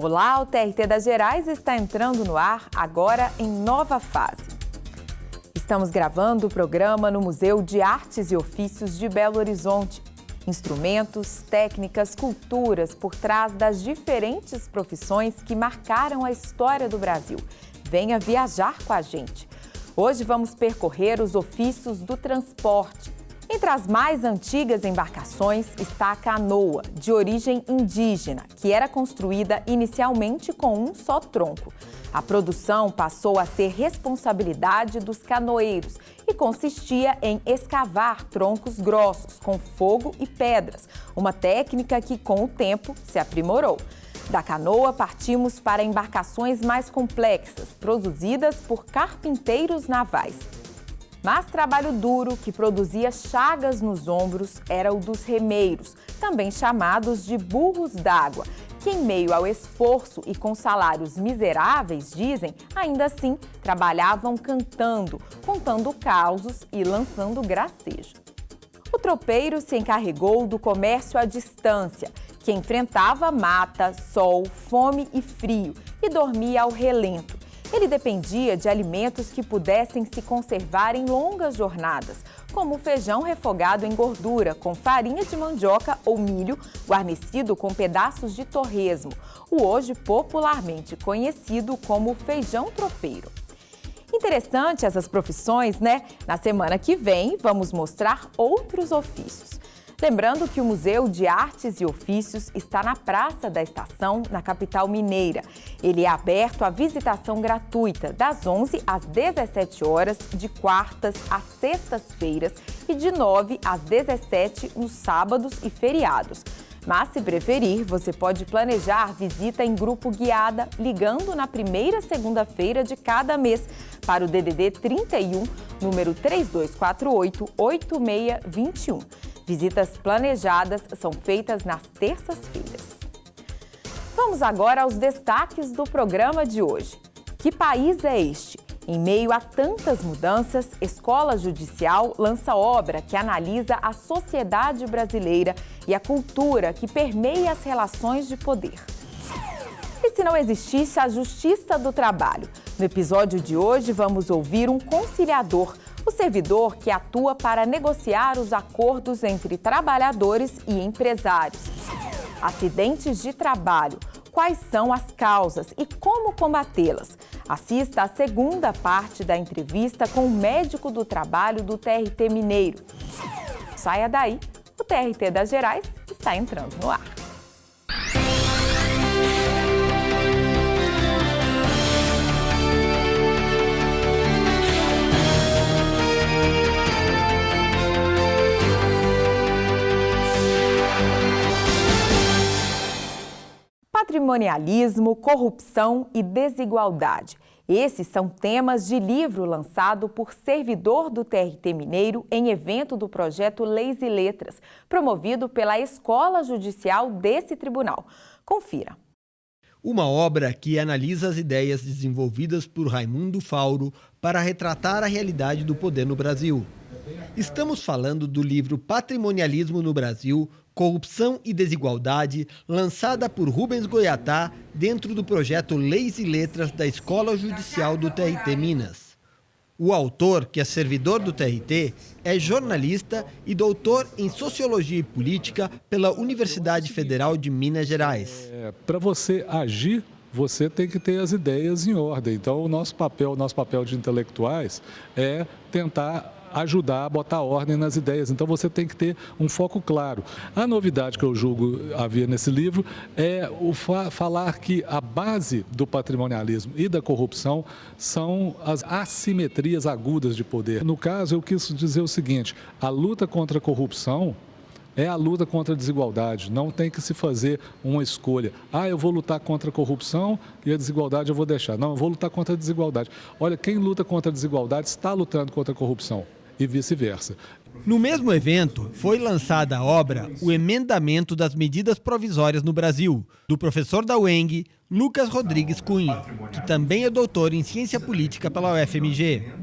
Olá, o TRT das Gerais está entrando no ar agora em nova fase. Estamos gravando o programa no Museu de Artes e Ofícios de Belo Horizonte. Instrumentos, técnicas, culturas por trás das diferentes profissões que marcaram a história do Brasil. Venha viajar com a gente. Hoje vamos percorrer os ofícios do transporte. Entre as mais antigas embarcações está a canoa, de origem indígena, que era construída inicialmente com um só tronco. A produção passou a ser responsabilidade dos canoeiros e consistia em escavar troncos grossos com fogo e pedras, uma técnica que, com o tempo, se aprimorou. Da canoa, partimos para embarcações mais complexas, produzidas por carpinteiros navais. Mas trabalho duro, que produzia chagas nos ombros, era o dos remeiros, também chamados de burros d'água, que em meio ao esforço e com salários miseráveis, dizem, ainda assim trabalhavam cantando, contando causos e lançando gracejo. O tropeiro se encarregou do comércio à distância, que enfrentava mata, sol, fome e frio e dormia ao relento. Ele dependia de alimentos que pudessem se conservar em longas jornadas, como o feijão refogado em gordura, com farinha de mandioca ou milho, guarnecido com pedaços de torresmo, o hoje popularmente conhecido como feijão tropeiro. Interessante essas profissões, né? Na semana que vem, vamos mostrar outros ofícios. Lembrando que o Museu de Artes e Ofícios está na Praça da Estação, na capital mineira. Ele é aberto à visitação gratuita, das 11 às 17 horas, de quartas às sextas-feiras e de 9 às 17 nos sábados e feriados. Mas, se preferir, você pode planejar visita em grupo guiada, ligando na primeira segunda-feira de cada mês para o DDD 31, número 3248-8621. Visitas planejadas são feitas nas terças-feiras. Vamos agora aos destaques do programa de hoje. Que país é este? Em meio a tantas mudanças, Escola Judicial lança obra que analisa a sociedade brasileira e a cultura que permeia as relações de poder. E se não existisse a Justiça do Trabalho? No episódio de hoje, vamos ouvir um conciliador, o servidor que atua para negociar os acordos entre trabalhadores e empresários. Acidentes de trabalho. Quais são as causas e como combatê-las? Assista à segunda parte da entrevista com o médico do trabalho do TRT Mineiro. Saia daí, o TRT das Gerais está entrando no ar. Patrimonialismo, corrupção e desigualdade. Esses são temas de livro lançado por servidor do TRT Mineiro em evento do projeto Leis e Letras, promovido pela Escola Judicial desse tribunal. Confira. Uma obra que analisa as ideias desenvolvidas por Raimundo Fauro para retratar a realidade do poder no Brasil. Estamos falando do livro Patrimonialismo no Brasil, Corrupção e Desigualdade, lançada por Rubens Goiatá dentro do projeto Leis e Letras da Escola Judicial do TRT Minas. O autor, que é servidor do TRT, é jornalista e doutor em Sociologia e Política pela Universidade Federal de Minas Gerais. Para você agir, você tem que ter as ideias em ordem. Então, o nosso papel de intelectuais é tentar ajudar a botar ordem nas ideias. Então você tem que ter um foco claro. A novidade que eu julgo haver nesse livro é o falar que a base do patrimonialismo e da corrupção são as assimetrias agudas de poder. No caso, eu quis dizer o seguinte: a luta contra a corrupção é a luta contra a desigualdade. Não tem que se fazer uma escolha. Eu vou lutar contra a corrupção e a desigualdade eu vou deixar. Não, eu vou lutar contra a desigualdade. Olha, quem luta contra a desigualdade está lutando contra a corrupção e vice-versa. No mesmo evento, foi lançada a obra O Emendamento das Medidas Provisórias no Brasil, do professor da UENG, Lucas Rodrigues Cunha, que também é doutor em Ciência Política pela UFMG.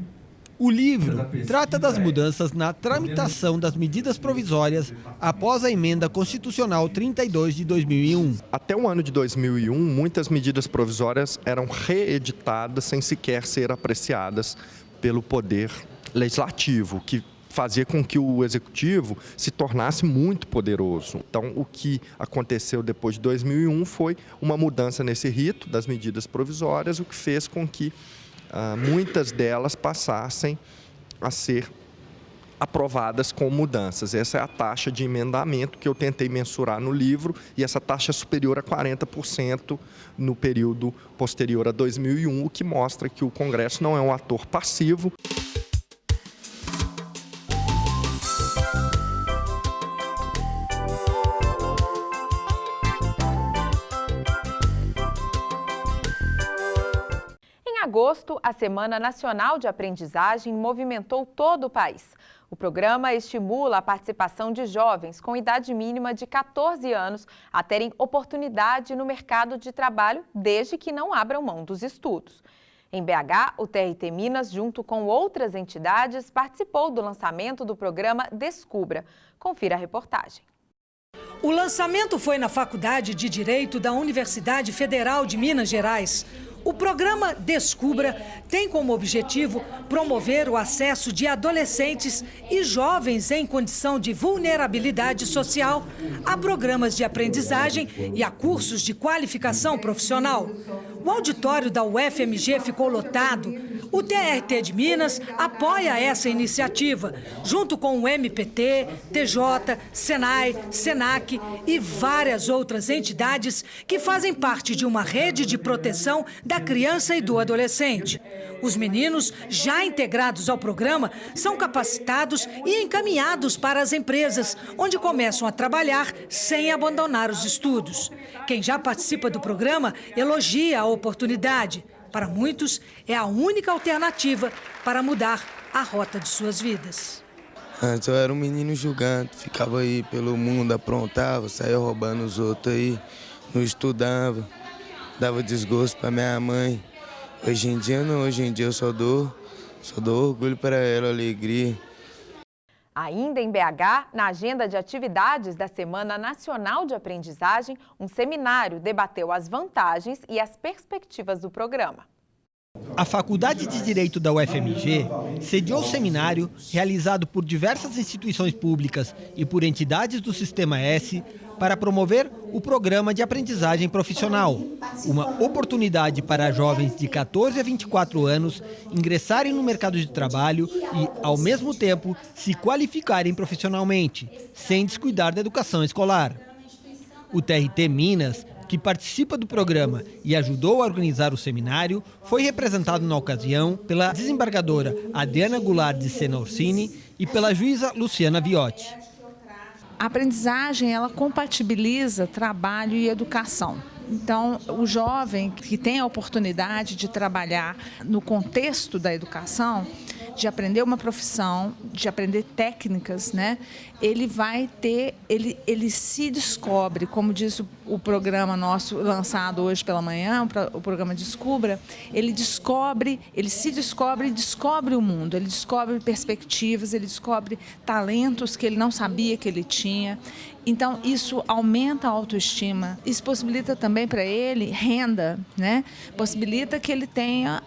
O livro trata das mudanças na tramitação das medidas provisórias após a emenda constitucional 32 de 2001. Até o ano de 2001, muitas medidas provisórias eram reeditadas sem sequer ser apreciadas pelo Poder Legislativo, que fazia com que o Executivo se tornasse muito poderoso. Então, o que aconteceu depois de 2001 foi uma mudança nesse rito das medidas provisórias, o que fez com que muitas delas passassem a ser aprovadas com mudanças. Essa é a taxa de emendamento que eu tentei mensurar no livro, e essa taxa é superior a 40% no período posterior a 2001, o que mostra que o Congresso não é um ator passivo. Em agosto, a Semana Nacional de Aprendizagem movimentou todo o país. O programa estimula a participação de jovens com idade mínima de 14 anos a terem oportunidade no mercado de trabalho desde que não abram mão dos estudos. Em BH, o TRT Minas, junto com outras entidades, participou do lançamento do programa Descubra. Confira a reportagem. O lançamento foi na Faculdade de Direito da Universidade Federal de Minas Gerais. O programa Descubra tem como objetivo promover o acesso de adolescentes e jovens em condição de vulnerabilidade social a programas de aprendizagem e a cursos de qualificação profissional. O auditório da UFMG ficou lotado. O TRT de Minas apoia essa iniciativa, junto com o MPT, TJ, Senai, Senac e várias outras entidades que fazem parte de uma rede de proteção da criança e do adolescente. Os meninos, já integrados ao programa, são capacitados e encaminhados para as empresas, onde começam a trabalhar sem abandonar os estudos. Quem já participa do programa elogia a oportunidade. Para muitos, é a única alternativa para mudar a rota de suas vidas. Antes eu era um menino julgante, ficava aí pelo mundo, aprontava, saía roubando os outros aí, não estudava, dava desgosto para minha mãe. Hoje em dia não, hoje em dia eu só dou orgulho para ela, alegria. Ainda em BH, na agenda de atividades da Semana Nacional de Aprendizagem, um seminário debateu as vantagens e as perspectivas do programa. A Faculdade de Direito da UFMG sediou o seminário realizado por diversas instituições públicas e por entidades do Sistema S para promover o programa de aprendizagem profissional, uma oportunidade para jovens de 14 a 24 anos ingressarem no mercado de trabalho e, ao mesmo tempo, se qualificarem profissionalmente, sem descuidar da educação escolar. O TRT Minas, que participa do programa e ajudou a organizar o seminário, foi representado na ocasião pela desembargadora Adriana Goulart de Sena Orsini e pela juíza Luciana Viotti. A aprendizagem, ela compatibiliza trabalho e educação. Então, o jovem que tem a oportunidade de trabalhar no contexto da educação, de aprender uma profissão, de aprender técnicas, né? Ele vai ter, ele se descobre, como diz o programa nosso lançado hoje pela manhã, o programa Descubra, ele se descobre e descobre o mundo, ele descobre perspectivas, ele descobre talentos que ele não sabia que ele tinha. Então, isso aumenta a autoestima, isso possibilita também para ele renda, né? Possibilita que ele tenha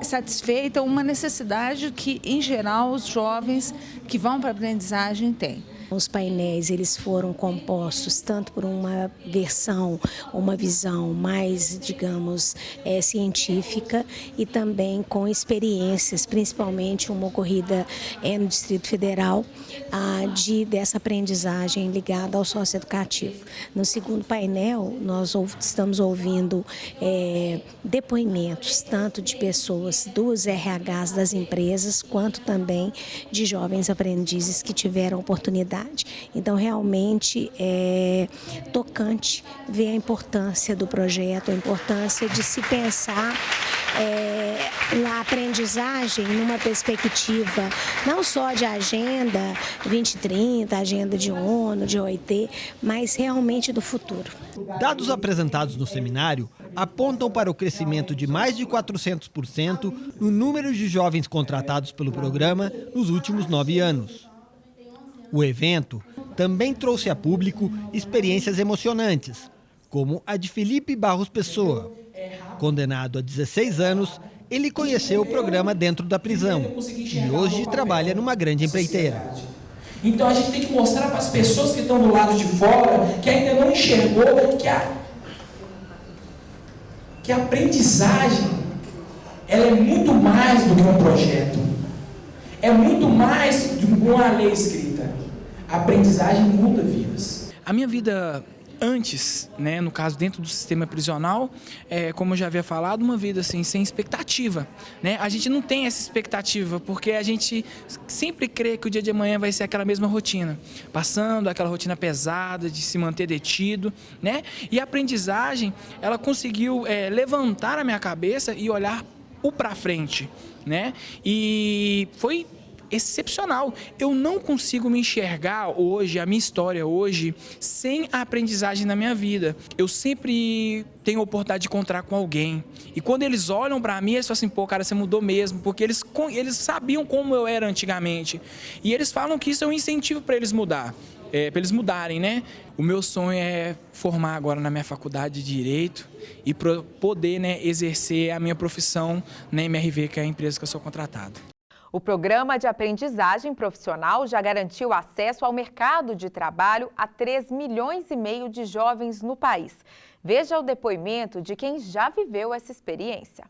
satisfeita uma necessidade que, em geral, os jovens que vão para a aprendizagem têm. Os painéis, eles foram compostos tanto por uma versão, uma visão mais, digamos, científica e também com experiências, principalmente uma ocorrida no Distrito Federal, dessa aprendizagem ligada ao socioeducativo. No segundo painel, nós estamos ouvindo depoimentos, tanto de pessoas dos RHs das empresas, quanto também de jovens aprendizes que tiveram oportunidade. Então, realmente é tocante ver a importância do projeto, a importância de se pensar uma aprendizagem numa perspectiva não só de agenda 2030, agenda de ONU, de OIT, mas realmente do futuro. Dados apresentados no seminário apontam para o crescimento de mais de 400% no número de jovens contratados pelo programa nos últimos 9 anos. O evento também trouxe a público experiências emocionantes, como a de Felipe Barros Pessoa. Condenado a 16 anos, ele conheceu o programa dentro da prisão e hoje trabalha numa grande empreiteira. Então a gente tem que mostrar para as pessoas que estão do lado de fora, que ainda não enxergou, que a aprendizagem ela é muito mais do que um projeto. É muito mais do que uma lei escrita. A aprendizagem muda vidas. A minha vida antes, né, no caso dentro do sistema prisional, como eu já havia falado, uma vida assim, sem expectativa, né? A gente não tem essa expectativa porque a gente sempre crê que o dia de amanhã vai ser aquela mesma rotina, passando aquela rotina pesada de se manter detido, né? E a aprendizagem, ela conseguiu levantar a minha cabeça e olhar para frente, né? E foi excepcional. Eu não consigo me enxergar hoje, a minha história hoje, sem a aprendizagem na minha vida. Eu sempre tenho a oportunidade de encontrar com alguém. E quando eles olham para mim, eles falam assim, pô, cara, você mudou mesmo. Porque eles sabiam como eu era antigamente. E eles falam que isso é um incentivo para eles mudar. Para eles mudarem, né? O meu sonho é formar agora na minha faculdade de Direito e poder, né, exercer a minha profissão na MRV, que é a empresa que eu sou contratado. O programa de aprendizagem profissional já garantiu acesso ao mercado de trabalho a 3,5 milhões de jovens no país. Veja o depoimento de quem já viveu essa experiência.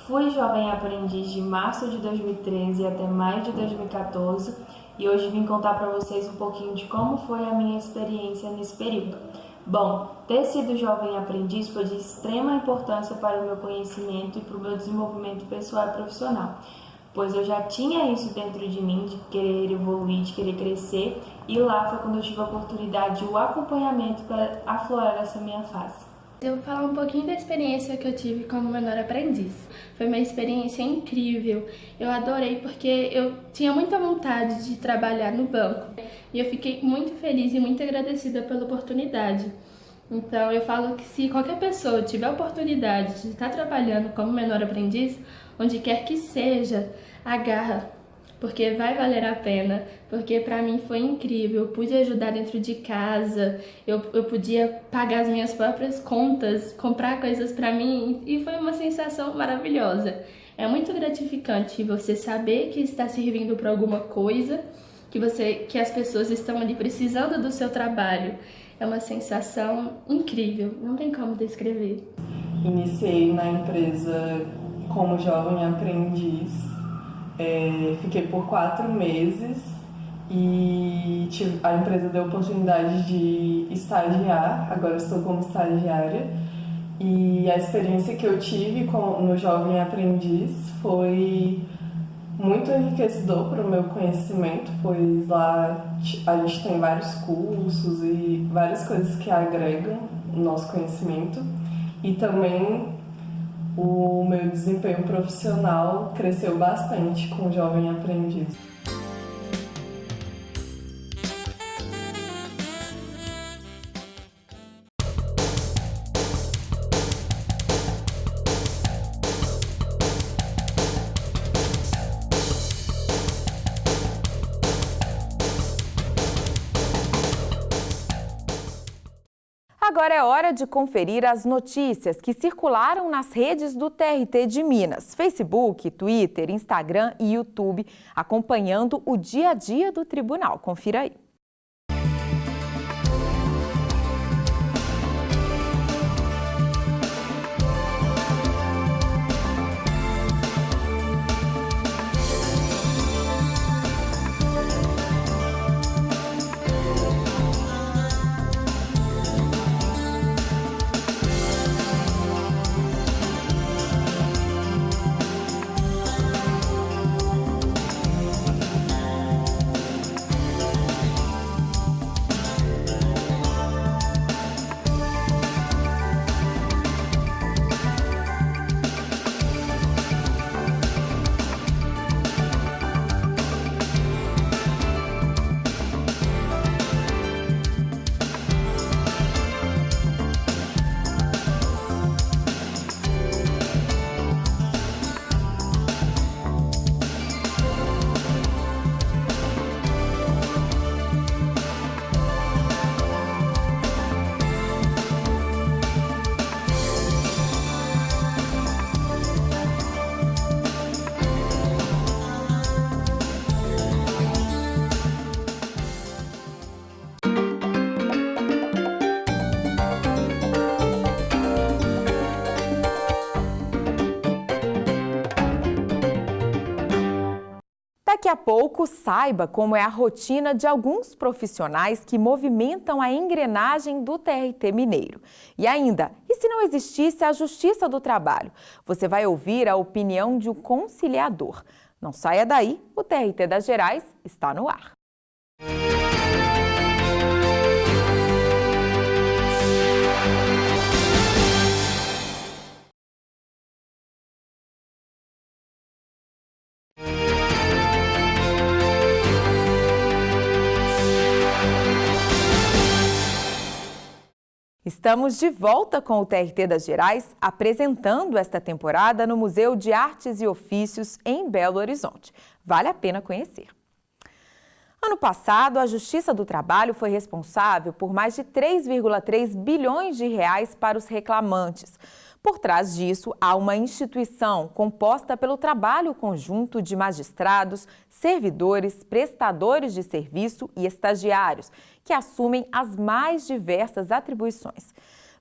Fui jovem aprendiz de março de 2013 até maio de 2014 e hoje vim contar para vocês um pouquinho de como foi a minha experiência nesse período. Bom, ter sido jovem aprendiz foi de extrema importância para o meu conhecimento e para o meu desenvolvimento pessoal e profissional, pois eu já tinha isso dentro de mim, de querer evoluir, de querer crescer, e lá foi quando eu tive a oportunidade e o acompanhamento para aflorar essa minha fase. Eu vou falar um pouquinho da experiência que eu tive como menor aprendiz. Foi uma experiência incrível. Eu adorei porque eu tinha muita vontade de trabalhar no banco. E eu fiquei muito feliz e muito agradecida pela oportunidade. Então eu falo que se qualquer pessoa tiver a oportunidade de estar trabalhando como menor aprendiz, onde quer que seja, agarra. Porque vai valer a pena, porque para mim foi incrível, eu pude ajudar dentro de casa, eu podia pagar as minhas próprias contas, comprar coisas para mim, e foi uma sensação maravilhosa. É muito gratificante você saber que está servindo para alguma coisa, que as pessoas estão ali precisando do seu trabalho. É uma sensação incrível, não tem como descrever. Iniciei na empresa como jovem aprendiz. Fiquei por 4 meses e a empresa deu a oportunidade de estagiar, agora estou como estagiária, e a experiência que eu tive no Jovem Aprendiz foi muito enriquecedor para o meu conhecimento, pois lá a gente tem vários cursos e várias coisas que agregam o nosso conhecimento, e também o meu desempenho profissional cresceu bastante com o Jovem Aprendiz. Agora é hora de conferir as notícias que circularam nas redes do TRT de Minas, Facebook, Twitter, Instagram e YouTube, acompanhando o dia a dia do tribunal. Confira aí. Daqui a pouco, saiba como é a rotina de alguns profissionais que movimentam a engrenagem do TRT Mineiro. E ainda, e se não existisse a Justiça do Trabalho? Você vai ouvir a opinião de um conciliador. Não saia daí, o TRT das Gerais está no ar. Estamos de volta com o TRT das Gerais, apresentando esta temporada no Museu de Artes e Ofícios em Belo Horizonte. Vale a pena conhecer. Ano passado, a Justiça do Trabalho foi responsável por mais de 3,3 bilhões de reais para os reclamantes. Por trás disso, há uma instituição composta pelo trabalho conjunto de magistrados, servidores, prestadores de serviço e estagiários, que assumem as mais diversas atribuições.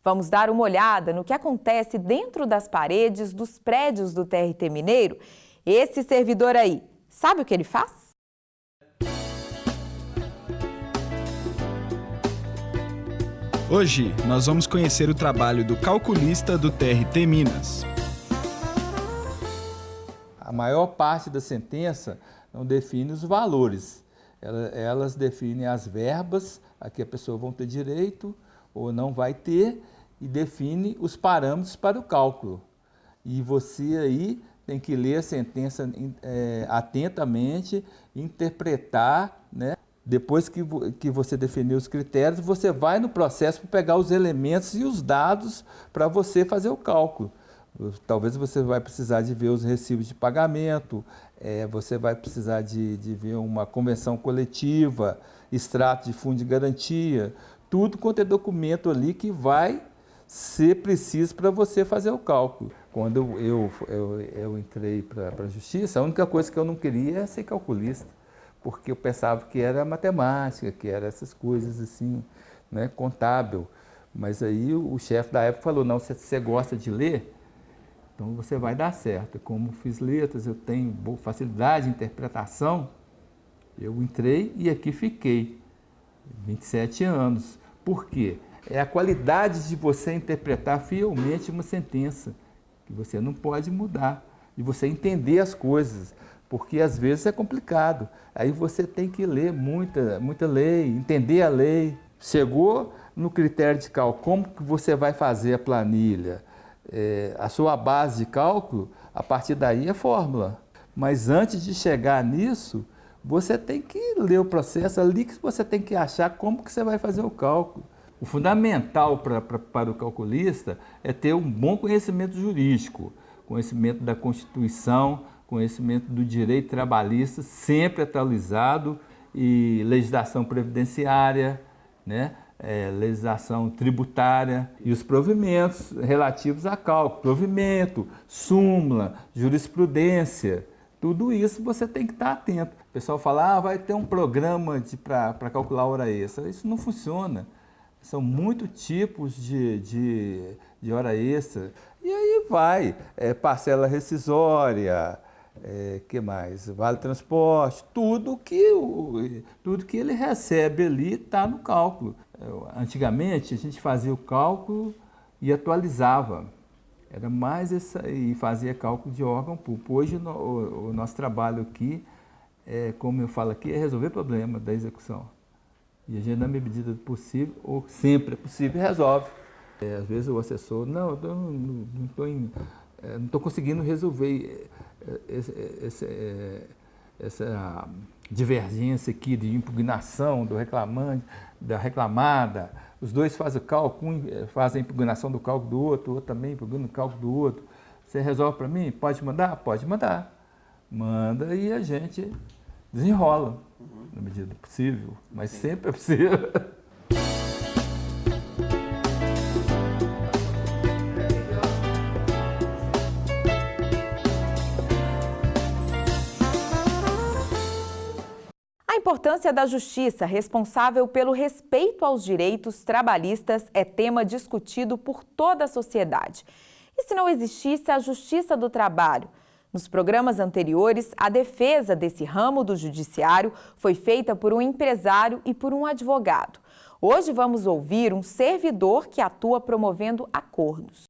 Vamos dar uma olhada no que acontece dentro das paredes dos prédios do TRT Mineiro. Esse servidor aí, sabe o que ele faz? Hoje, nós vamos conhecer o trabalho do calculista do TRT Minas. A maior parte da sentença não define os valores. Elas definem as verbas a que a pessoa vai ter direito ou não vai ter e define os parâmetros para o cálculo. E você aí tem que ler a sentença atentamente, interpretar, né? Depois que você definir os critérios, você vai no processo para pegar os elementos e os dados para você fazer o cálculo. Talvez você vai precisar de ver os recibos de pagamento, você vai precisar de ver uma convenção coletiva, extrato de fundo de garantia, tudo quanto é documento ali que vai ser preciso para você fazer o cálculo. Quando eu entrei para a Justiça, a única coisa que eu não queria é ser calculista, porque eu pensava que era matemática, que era essas coisas assim, né, contábil. Mas aí o chefe da época falou, não, se você gosta de ler, então você vai dar certo. Como fiz letras, eu tenho boa facilidade de interpretação, eu entrei e aqui fiquei, 27 anos. Por quê? É a qualidade de você interpretar fielmente uma sentença, que você não pode mudar, e você entender as coisas, porque às vezes é complicado. Aí você tem que ler muita lei, entender a lei. Chegou no critério de cálculo, como que você vai fazer a planilha? A sua base de cálculo, a partir daí é fórmula. Mas antes de chegar nisso, você tem que ler o processo ali, que você tem que achar como que você vai fazer o cálculo. O fundamental para o calculista é ter um bom conhecimento jurídico, conhecimento da Constituição, conhecimento do direito trabalhista, sempre atualizado, e legislação previdenciária, né? Legislação tributária e os provimentos relativos a cálculo, provimento, súmula, jurisprudência, tudo isso você tem que estar atento. O pessoal fala, vai ter um programa para calcular hora extra. Isso não funciona. São muitos tipos de hora extra. E aí vai, parcela rescisória, que mais? Vale transporte, tudo que ele recebe ali está no cálculo. Antigamente a gente fazia o cálculo e atualizava, era mais e fazia cálculo de órgão público. Hoje o nosso trabalho aqui, como eu falo aqui, é resolver problema da execução. E a gente, na medida do possível, ou sempre é possível, resolve. Às vezes o assessor, não estou conseguindo resolver essa divergência aqui de impugnação do reclamante, da reclamada. Os dois fazem o cálculo, um faz a impugnação do cálculo do outro também impugna o cálculo do outro. Você resolve para mim? Pode mandar? Pode mandar. Manda e a gente desenrola, na medida do possível, mas sempre é possível. A importância da justiça responsável pelo respeito aos direitos trabalhistas é tema discutido por toda a sociedade. E se não existisse a Justiça do Trabalho? Nos programas anteriores, a defesa desse ramo do judiciário foi feita por um empresário e por um advogado. Hoje vamos ouvir um servidor que atua promovendo acordos.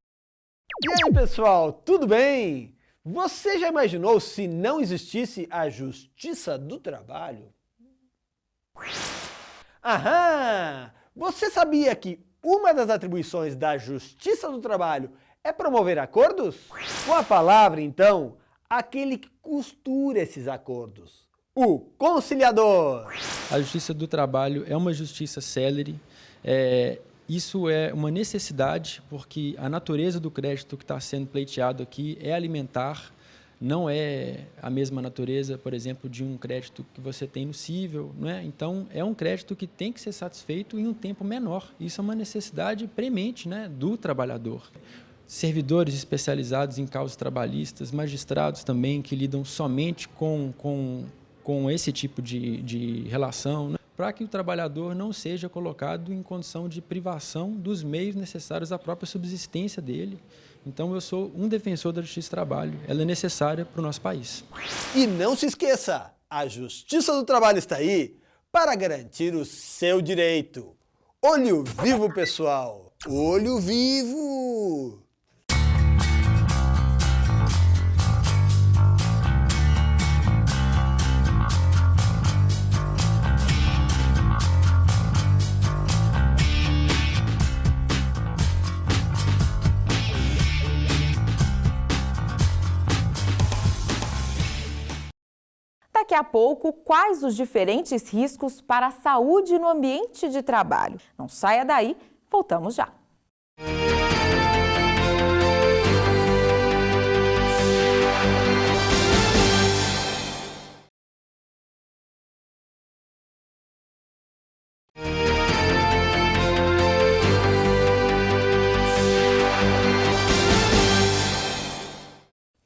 E aí, pessoal, tudo bem? Você já imaginou se não existisse a Justiça do Trabalho? Aham! Você sabia que uma das atribuições da Justiça do Trabalho é promover acordos? Com a palavra, então, aquele que costura esses acordos, o conciliador. A Justiça do Trabalho é uma justiça célere. Isso é uma necessidade, porque a natureza do crédito que está sendo pleiteado aqui é alimentar, não é a mesma natureza, por exemplo, de um crédito que você tem no cível, não é? Então, é um crédito que tem que ser satisfeito em um tempo menor. Isso é uma necessidade premente, né, do trabalhador. Servidores especializados em causas trabalhistas, magistrados também que lidam somente com esse tipo de relação, né? Para que o trabalhador não seja colocado em condição de privação dos meios necessários à própria subsistência dele. Então, eu sou um defensor da Justiça do Trabalho. Ela é necessária para o nosso país. E não se esqueça, a Justiça do Trabalho está aí para garantir o seu direito. Olho vivo, pessoal! Olho vivo! Daqui a pouco, quais os diferentes riscos para a saúde no ambiente de trabalho? Não saia daí, voltamos já.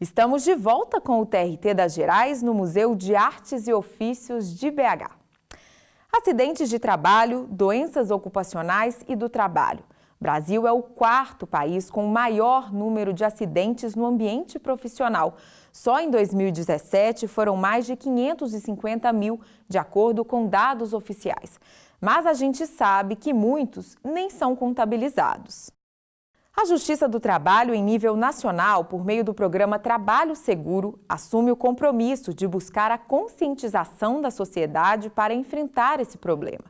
Estamos de volta com o TRT das Gerais no Museu de Artes e Ofícios de BH. Acidentes de trabalho, doenças ocupacionais e do trabalho. O Brasil é o 4º país com o maior número de acidentes no ambiente profissional. Só em 2017 foram mais de 550 mil, de acordo com dados oficiais. Mas a gente sabe que muitos nem são contabilizados. A Justiça do Trabalho, em nível nacional, por meio do programa Trabalho Seguro, assume o compromisso de buscar a conscientização da sociedade para enfrentar esse problema.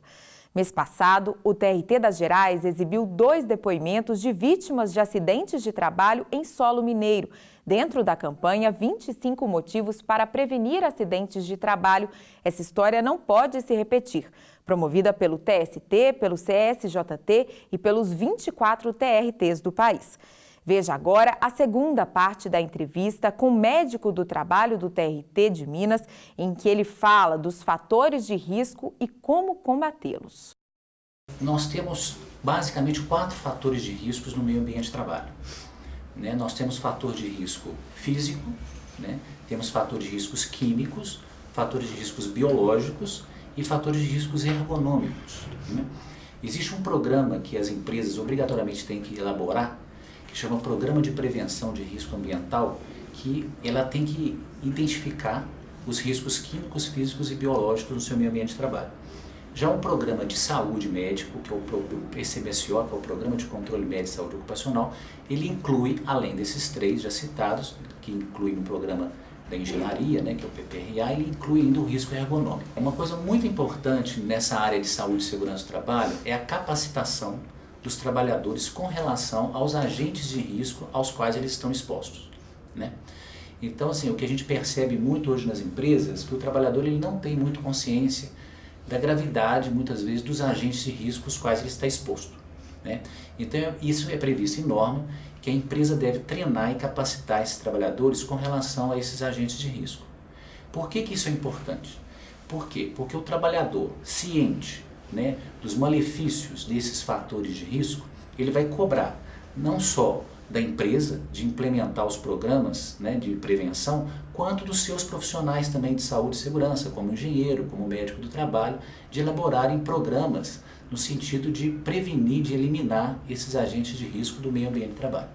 Mês passado, o TRT das Gerais exibiu 2 depoimentos de vítimas de acidentes de trabalho em solo mineiro, dentro da campanha 25 motivos para prevenir acidentes de trabalho. Essa história não pode se repetir. Promovida pelo TST, pelo CSJT e pelos 24 TRTs do país. Veja agora a segunda parte da entrevista com o médico do trabalho do TRT de Minas, em que ele fala dos fatores de risco e como combatê-los. Nós temos basicamente 4 fatores de riscos no meio ambiente de trabalho. Nós temos fator de risco físico, temos fatores de riscos químicos, fatores de riscos biológicos e fatores de riscos ergonômicos. Existe um programa que as empresas obrigatoriamente têm que elaborar, que chama Programa de Prevenção de Risco Ambiental, que ela tem que identificar os riscos químicos, físicos e biológicos no seu meio ambiente de trabalho. Já um programa de saúde médico, que é o PCMSO, que é o Programa de Controle Médico de Saúde Ocupacional, ele inclui, além desses 3 já citados, que inclui no programa da engenharia, que é o PPRA, ele inclui ainda o risco ergonômico. Uma coisa muito importante nessa área de saúde e segurança do trabalho é a capacitação dos trabalhadores com relação aos agentes de risco aos quais eles estão expostos. Então, assim, o que a gente percebe muito hoje nas empresas é que o trabalhador ele não tem muito consciência da gravidade, muitas vezes, dos agentes de risco aos quais ele está exposto. Então, isso é previsto em norma, que a empresa deve treinar e capacitar esses trabalhadores com relação a esses agentes de risco. Por que isso é importante? Por quê? Porque o trabalhador ciente dos malefícios desses fatores de risco, ele vai cobrar não só da empresa de implementar os programas de prevenção, quanto dos seus profissionais também de saúde e segurança, como engenheiro, como médico do trabalho, de elaborarem programas no sentido de prevenir, de eliminar esses agentes de risco do meio ambiente de trabalho.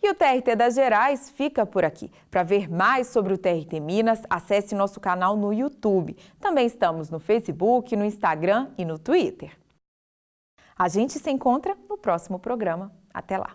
E o TRT das Gerais fica por aqui. Para ver mais sobre o TRT Minas, acesse nosso canal no YouTube. Também estamos no Facebook, no Instagram e no Twitter. A gente se encontra no próximo programa. Até lá!